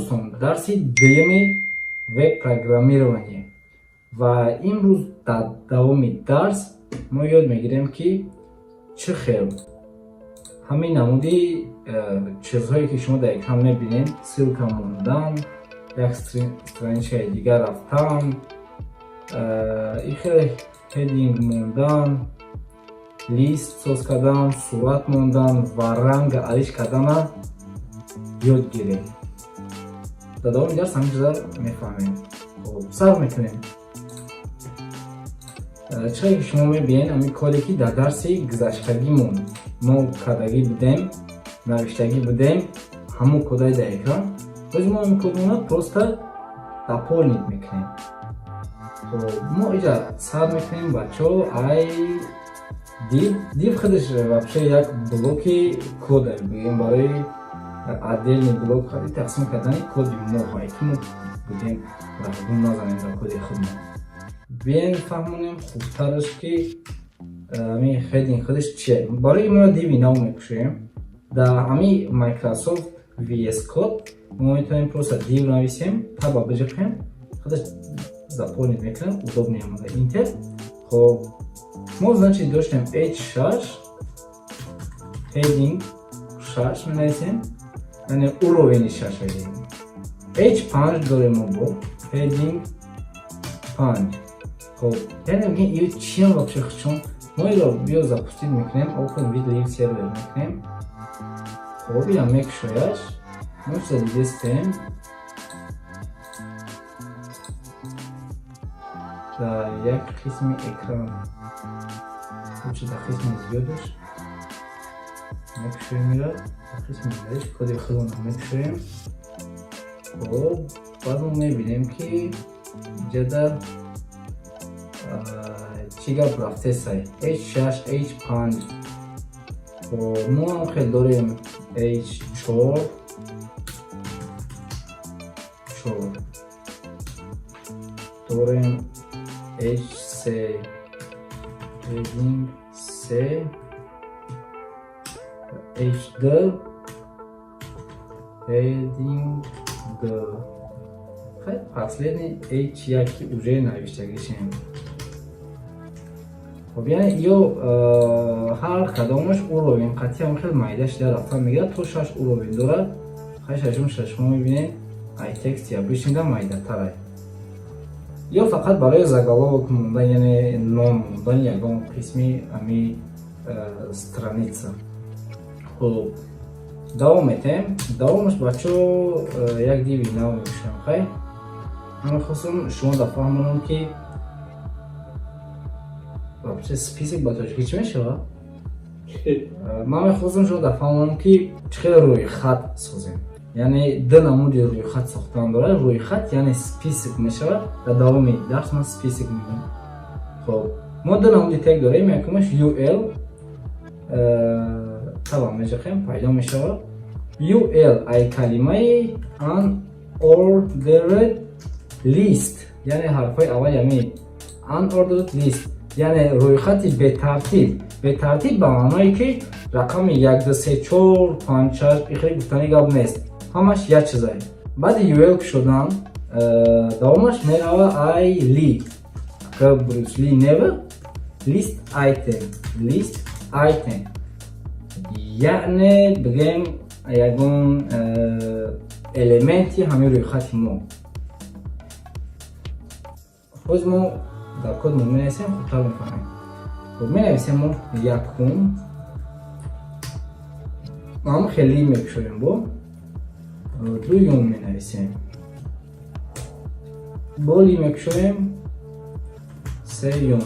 дӯстон, дарси дуюми веб-программирование. Ва имрӯз дар давоми дарс мо ёд мегирем ки чӣ хел ҳамин намуди чизҳое ки шумо дар экран мебинед, ссилка мондан, як страничкаи дигар рафтан, ин хел хединг мондан, лист соз кардан, сурат мондан ва ранга ариш кардана ёд гирем. Дар давоми дарс ҳамин чиза мефаҳмем. сар мекунем. Чизе ки шумо мебинед ҳамин коде ки дар дарси гузаштагимон мо кардагӣ будем, навиштагӣ будем, ҳамон кодаи дар экран. Бози мо ҳамин кодона просто дополнить мекунем. мо иҷа сар мекунем бачаҳо. Ай div худаш вообще як блоки кода бигем барои отдельный блок тақсим кардани коди моҳое ки мо будем гум назанем дар коди худмон. Биен фаҳмонем хубтараш ки ҳамин хединг худаш чие. Барои мо диви нав мекушоем. Дар ҳамин Microsoft VS Code мо метавонем просто div нависем, таба биҷақем, худаш заполнить мекунем, удобнее омада Intel. Хоб мо значит доштем H6 heading 6 менависем, яъне уровени 6 heading. H5 дорем мо бо heading 5. Хоб яъне мегӯем ин чиям вообще чун мо инро биё запустит мекунем, open with link server мекунем. Хоб ин мекушояш мо чиза дига истем. Дар як қисми экран дар қисми зиёдаш мекушоем ира, дар қисми дигараш коди худмонро мекушоем. Хоб баъд мо мебинем ки ҷада чӣ гап рафтесай H6 H5. Хоб мо ҳам хел дорем H4 дорем H3 heading 3, HD heading 2. Последний H1 ки уже навиштагишем. Хоб яъне ё ҳар кадомаш уровень қатъиян хел майда шуда рафта мегирад, то 6 уровень дорад. шашум шашмо мебинед ай текст обычнида майдатарай. Ё фақат барои заголовок мондан, яъне ном мондан ягон қисми ами страница. Хуб давом метем. Давомаш бачаҳо як диви нав мекушам. хай ман мехостам шумо да фаҳмонам ки вообще список ба тоҷикӣ чӣ мешавад. Ман мехостам шумо да фаҳмонам ки чӣ хел рӯйхат созем. Яъне ду намуди рӯйхат сохтан дорад. Рӯйхат яъне список мешавад. Дар давоми дарс ман список мегӯям. Хоб мо ду намуди тег дорем. Якумаш UL таба меҷақем пайдо мешавад. UL ай калимаи unordered list, яъне ҳарфҳои аввал яъне unordered list, яъне рӯйхати бетартиб. Бетартиб ба маъное ки рақами 1 2 3 4 5 6 ихеле гуфтани гап нест. ҳамаш як чизае. баъди UL шудан давомаш мерава ай ли Bruce Lee never list item, яъне бигем ягон элементи ҳамин рӯйхати мо. ҳоз мо дар кодмо менависем, хубтар мефаҳмем. менависем мо якум ам хелӣ мекушоем, бо дуюм менависем, боли мекушоем, сеюм.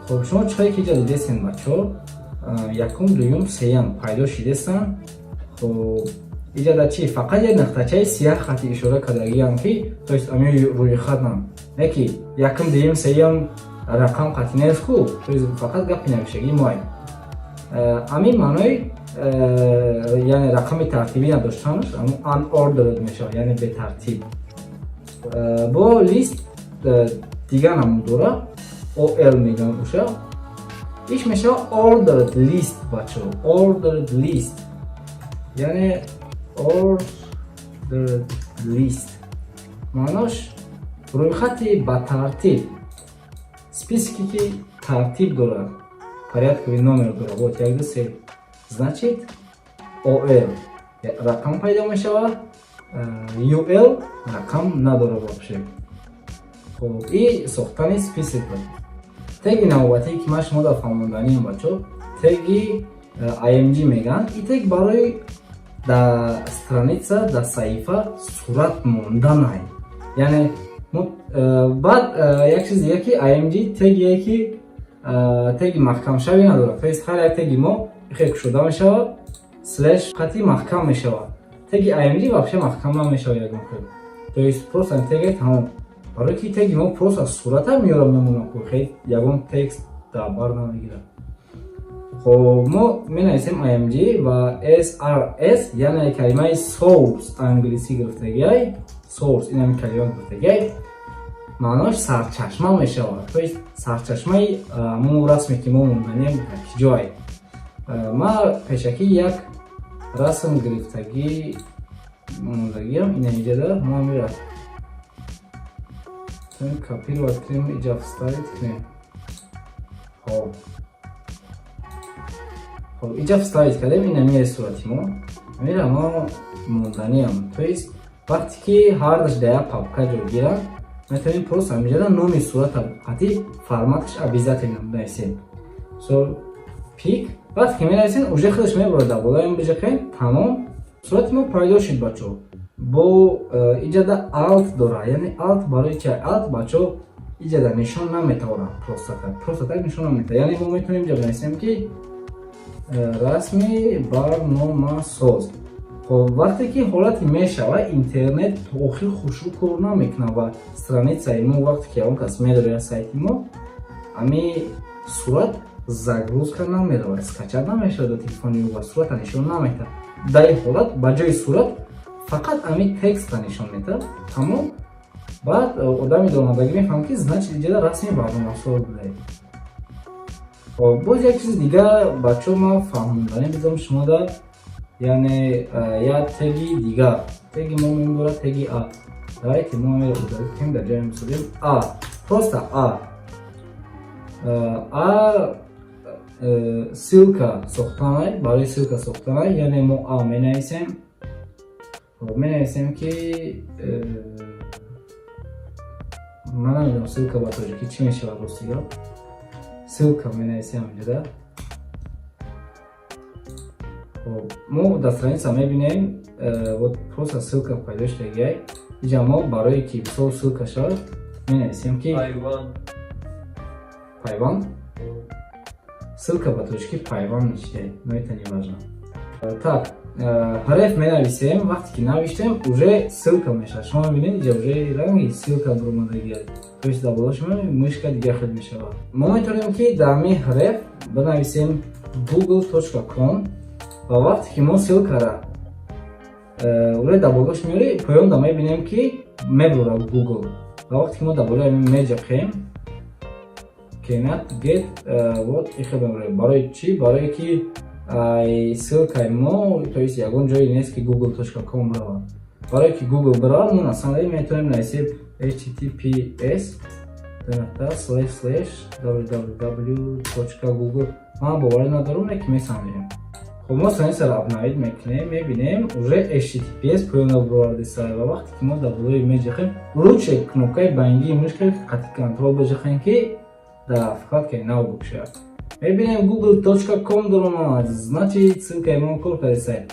хоб шумо чиқаре ки ҷа дидестен бачаҳо, якум дуюм сеюм пайдо шидестан. хоб иҷада чи фақат як нуқтачаи сиёҳ хати ишора кардагиам ки то есть ами рӯйхатам не ки якум дуюм сеюм рақам қатъӣ нест ку, то есть фақат гапи навиштагии мое. ами маънои яъне рақами тартибӣ надоштанаш unordered мешавад, яъне бетартиб. бо лист дига намуд дорад, OL мегӯям уша. иш мешавад ordered list бачаҳо, ordered list. яъне ordered list маънош рӯйхати ба тартиб списке ки тартиб дорад порядковый номер дорад вот 1 2 3 значит OL рақам пайдо мешавад UL рақам надорад вообще хуб и сохтани список теги навбатӣ ки ман шумо дар фаҳмондании бачо теги img меган и тег барои дар страница дар саҳифа сурат монданай яъне баъд як чиз дига ки img тегие ки теги маҳкамшавӣ надорад то есть ҳар як теги мо ихе кушода мешавад слеш хати маҳкам мешавад теги img вообще маҳкам намешавад ягон хел то есть просто теги тамом барои ки теги мо просто сурата меёрам намона хел ягон текст дар бар намегирад خب ما می‌نویسیم img و srs یعنی کلمه source انگلیسی گرفتگی source این هم کلمه گرفتگی معناش سرچشمه میشود تو سرچشمه مو رسمی که ما موندنیم جای ما پیشکی یک رسم گرفتگی موندگیم این اینجا دار ما میرد کپی رو کنیم اینجا فستایت کنیم خب خب اینجا вставить кардем ин ами сурати мо мера мо монданиам то есть вақте ки ҳар дашта як папка ҷойгирад метавонем просто ҳаминҷода номи сурата қати форматаш обязательно нависем so пик вақте ки менависем уже худаш мебарад дар болоям бижақем тамом сурати мо пайдо шуд бачо бо инҷода alt дора яъне alt барои ча alt бачо инҷода нишон наметавонад просто так нишон наметавонад яъне мо метавонем инҷа нависем ки расми барномасоз хоб вақте ки ҳолати мешава интернет то охир хушрӯ кор намекунад ва страницаи мо вақте ки ягон кас медорад сайти мо ами сурат загрузка намеравад скачат намешавад до телефони ва сурата нишон наметад дар ин ҳолат ба ҷои сурат фақат ами текста нишон метад тамом баъд одами донадагӣ мефаҳмад ки значит инҷода расми барномасоз будааст боз як чиз дига бачо ма фаҳмондани бидам шумо да яъне як теги дига теги мо меборад теги а давайте мо меудалитем дар ҷои мисолим а просто а ссилка сохтанай барои ссилка сохтанай яъне мо а менависем ки ман намедонам ссилка ба тоҷикӣ чӣ мешавад ростига ссылка менависем инҷода мо дар страница мебинем вот просто ссылка пайдо шудагиай инҷа мо барое ки мисол ссылка шавад менависем ки пайванд ссылка ба тоҷикӣ пайванд мечиде но это не важно так ҳарф менависем вақте ки навиштем уже ссылка мешавад шумо мебинед инҷа уже ранги ссылка буромадагиад то есть дар боло шумо мишка дига хел мешавад мо метавонем ки дар ҳамин ҳарф бинависем google.com ва вақте ки мо ссилкара уже дар болош меёре поёмда мебинем ки мебурад google ва вақте ки мо дар болои меҷақем cannot get вот ихе мебурад барои чӣ барое ки ссилкаи мо то есть ягон ҷое нест ки google.com равад барое ки google биравад мо насамаи метавонем нависем https www.google ман боварӣ надорам ки месамем хоб мо страницаро обновид мекунем мебинем уже https поёмда бувардиса ва вақте ки мо дар болои меҷақем руче кнопкаи байнгии мушкаи қати контрол бежақем ки дар вкладкаи нав букшад мебинем google.com доромад значит ссилкаи мо кор кардиса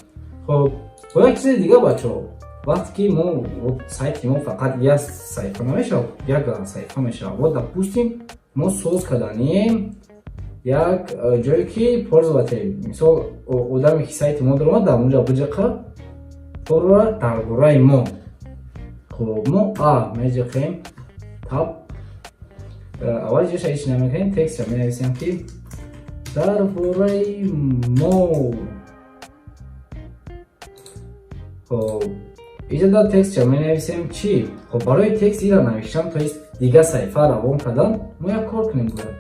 хоб бо як чизи дига бачо вақте ки мо сайти мо фақат як саҳифа намешавад як саҳифа мешавад вот допустим мо соз карданием як ҷое ки пользователь мисол одаме ки сайти мо доромад дар онҷа биҷақа тора дар бораи мо хоб мо меҷақем таб аввали ҷоша ҳеч намекунем текстро менависем ки дар бораи мо хоб инҷа дар текстро менависем чӣ хоб барои текст ира навиштан то есть дига саҳифа равон кардан мо як кор кунем бояд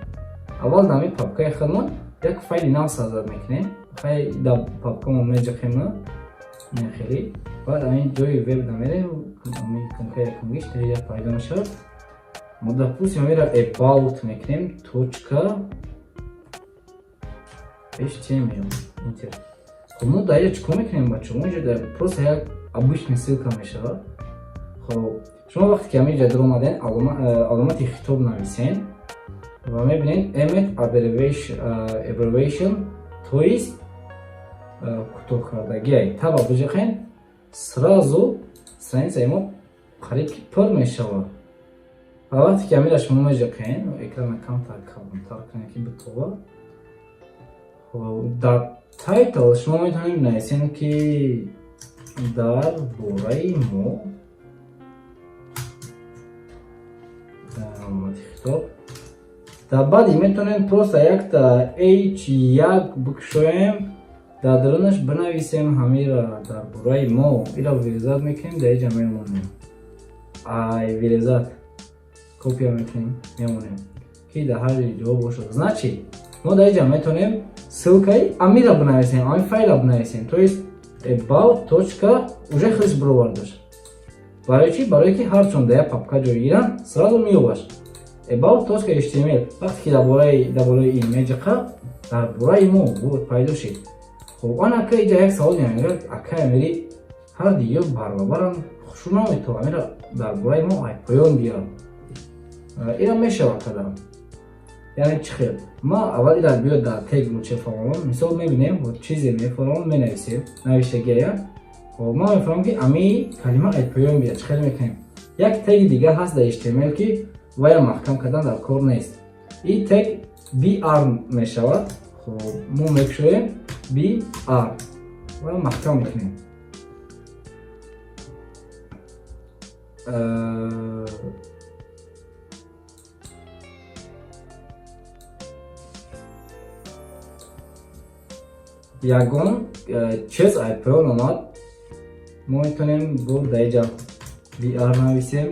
аввал дар ҳамин папкаи худмон як файли нав созад мекунем дар папкамо меҷақем نه خیلی. بعد این جای وب نمیره همین کنکای کنگیش تریجا پیدا میشه. ما допустим میره about میکنیم точка html اینتر. خب ما دایره چیکار میکنیم بچه؟ ما اینجا просто یک обычный ссылка میشه. خب شما وقتی که همینجا در اومدین علامت خطاب نویسین و میبینین emit abbreviation то есть کوتاه کردگی таба بجخین сразу страница ما قریب که پر میشود. و وقتی که همینجا شما میجخین و اکران کم تر کنید که بطور در تایتل شما میتونید نویسین که در باره ما خطاب در بعدی میتونید просто یک تا h1 بکشویم در درونش بنویسیم همین را در باره ما ایرا ویلیزات میکنیم در اینجا میمونیم ویلیزات کپیا میکنیم میمونیم که در هر جواب باشد. значит ما در اینجا میتونیم ссылкой همین را بنویسیم همین فایل را بنویسیم то есть about точка уже خیلیش بروردش. برای چی؟ برای که هر چون در پاپکا جای گیرن سرازو میوباش about.html وقتی که در باره این میجقه در باره ما بود پیدا شد. خب آن اکا اینجا یک سوال میگه اکا امیری هر دیگه برابرم خوشو نمیتو امیرا در باره ما پایان بیارم ایرا میشه کدام یعنی چی خیلی ما اول ایرا بیاد در تگ رو چه فرامون مثال میبینیم و چیزی میفرامون مینویسیم نوشته گیه. خب ما میفرامون که امی کلمه پایان بیاد چه خیلی میکنیم یک تگ دیگه هست در HTML که ویا محکم کردن در کار نیست. این تگ BR میشود. خب ما میکشویم BR و محکم میکنیم. یگان چیز پایان اومد ما میتونیم بود دیجا BR نویسیم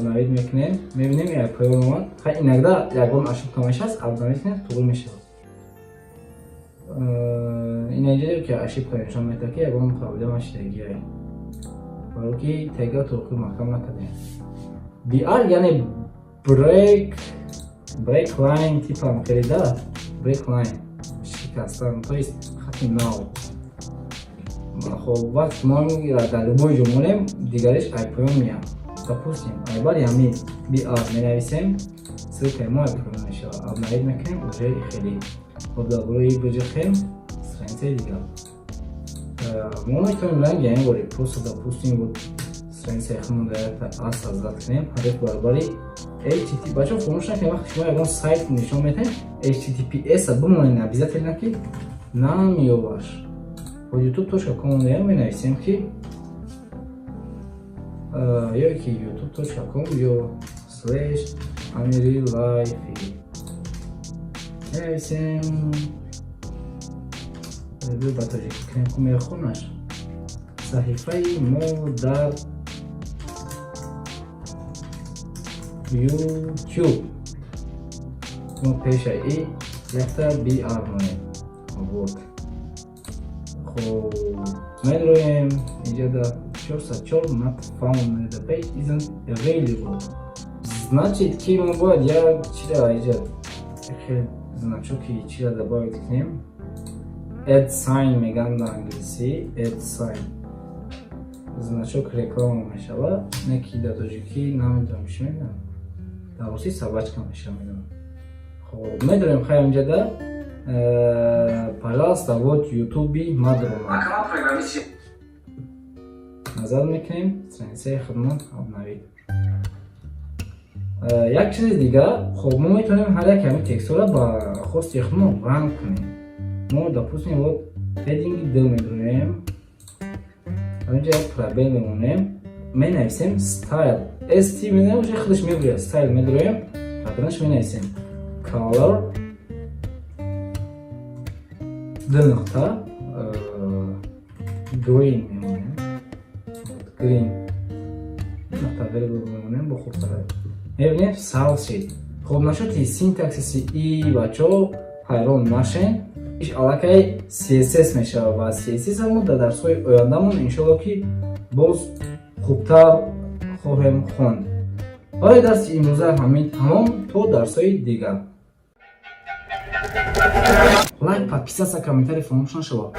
نوید میکنیم میبینیم یک پایان اومد. خیلی نگده یکون اشب کامش هست اب نویسیم طول میشه. این اینجا که اشب کامش هم میتونه که یکون مقابله مشتگی هایی برای که تگه توقی محکم نکردیم. BR یعنی break line تیپ هم خیلی دار break line شکستن تو است خطی ناو. خب وقت ما میگیره در لبای جمعونیم دیگرش ای پایان میام допустим айбари ҳамин BR менависем ссылкаи мо пурна мешавад абнавид мекунем уже хеле хоб дар бораи бижахем страницаи дигар мо метавонем ранги ҳамин бори просто допустим буд страницаи худмон дар аз азат кунем ҳадеф баробари http бачаҳо фомӯш накунед вақти шумо ягон сайт нишон метаҳед https бимонед обязательно ки намеёбаш бо youtube.com менависем ки یا که youtube.com یا /amirilife نویسیم بیر باتاجی کنیم کمی خونش صحیفه ما در یوتیوب ما پیش ای یکتا BR مونیم بود. خب من رویم اینجا در search not found the page isn't available. Значит, ки мо бояд як чиро айҷад хеле значоки чиро добавить кунем add sign меган дар англиси add sign значок реклама мешавад не ки дар тоҷикӣ намедонам чӣ мегӯям дар руси собачка мешавад медонам. хоб медорем хай онҷа да пожалуйста вот ютуби мадрома назар мекунем страницаи худмон обновид. як чизи дига хоб мо метавонем ҳар як ҳамин текстҳоро ба хости худмон ранг кунем. мо допустим вот heading д медонем ҳаминҷа як пробел мемонем менависем style st менависем уже худаш мегӯяд style медоем паттернаш менависем color д нуқта green мемонем green нуқта variable мемонем бо хуб тараб мебинем south shade. хоб нашоди синтаксиси и бачаҳо ҳайрон нашен аллакай CSS мешавад ва CSS ҳамон дар дарсҳои ояндамон иншоалло ки боз хубтар хоҳем хонд. Барои дарси имрӯза ҳамин тамом, то дарсҳои дигар. Лайк, подписаться, комментарий фаромӯш нашавад.